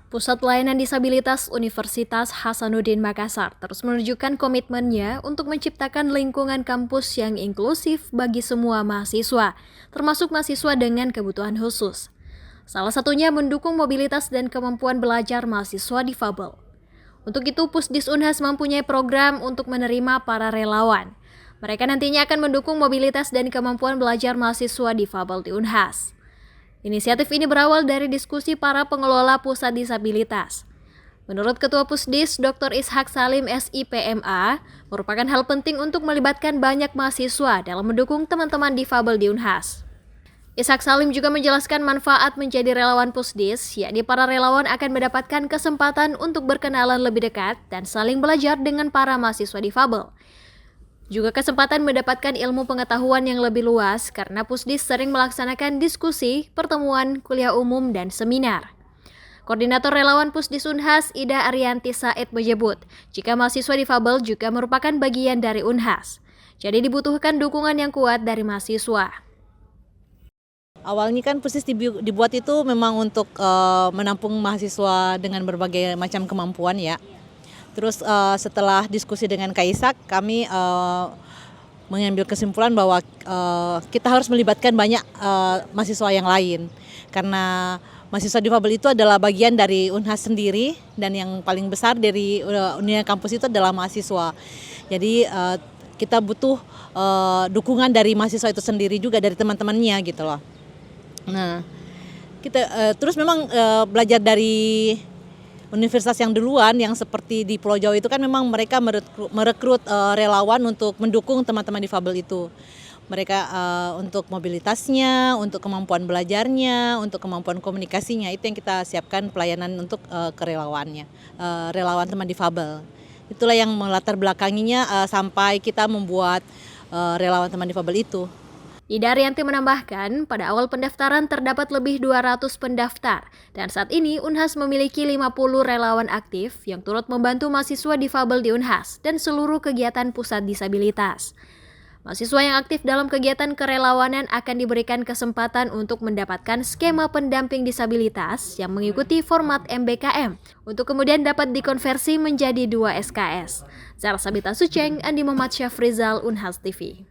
Pusat Layanan Disabilitas Universitas Hasanuddin Makassar terus menunjukkan komitmennya untuk menciptakan lingkungan kampus yang inklusif bagi semua mahasiswa, termasuk mahasiswa dengan kebutuhan khusus. Salah satunya mendukung mobilitas dan kemampuan belajar mahasiswa difabel. Untuk itu, Pusdis Unhas mempunyai program untuk menerima para relawan. Mereka nantinya akan mendukung mobilitas dan kemampuan belajar mahasiswa difabel di Unhas. Inisiatif ini berawal dari diskusi para pengelola pusat disabilitas. Menurut Ketua Pusdis, Dr. Ishak Salim SIPMA, merupakan hal penting untuk melibatkan banyak mahasiswa dalam mendukung teman-teman difabel di Unhas. Ishak Salim juga menjelaskan manfaat menjadi relawan Pusdis, yakni para relawan akan mendapatkan kesempatan untuk berkenalan lebih dekat dan saling belajar dengan para mahasiswa difabel. Juga kesempatan mendapatkan ilmu pengetahuan yang lebih luas karena Pusdis sering melaksanakan diskusi, pertemuan, kuliah umum, dan seminar. Koordinator Relawan Pusdis Unhas, Ida Arianti Said menyebut, jika mahasiswa difabel juga merupakan bagian dari Unhas. Jadi dibutuhkan dukungan yang kuat dari mahasiswa. Awalnya kan Pusdis dibuat itu memang untuk menampung mahasiswa dengan berbagai macam kemampuan ya. Terus setelah diskusi dengan Kaisak, kami mengambil kesimpulan bahwa kita harus melibatkan banyak mahasiswa yang lain. Karena mahasiswa difabel itu adalah bagian dari Unhas sendiri dan yang paling besar dari unit kampus itu adalah mahasiswa. Jadi kita butuh dukungan dari mahasiswa itu sendiri juga, dari teman-temannya gitu loh. Nah, kita terus memang belajar dari universitas yang duluan, yang seperti di Pulau Jawa itu kan memang mereka merekrut relawan untuk mendukung teman-teman difabel itu. Mereka untuk mobilitasnya, untuk kemampuan belajarnya, untuk kemampuan komunikasinya, itu yang kita siapkan pelayanan untuk kerelawannya, relawan teman difabel. Itulah yang melatar belakanginya sampai kita membuat relawan teman difabel itu. Ida Arianti menambahkan, pada awal pendaftaran terdapat lebih 200 pendaftar, dan saat ini Unhas memiliki 50 relawan aktif yang turut membantu mahasiswa difabel di Unhas dan seluruh kegiatan pusat disabilitas. Mahasiswa yang aktif dalam kegiatan kerelawanan akan diberikan kesempatan untuk mendapatkan skema pendamping disabilitas yang mengikuti format MBKM, untuk kemudian dapat dikonversi menjadi 2 SKS. Zara Sabita Suceng, Andi Muhammad Syafrizal, Unhas TV.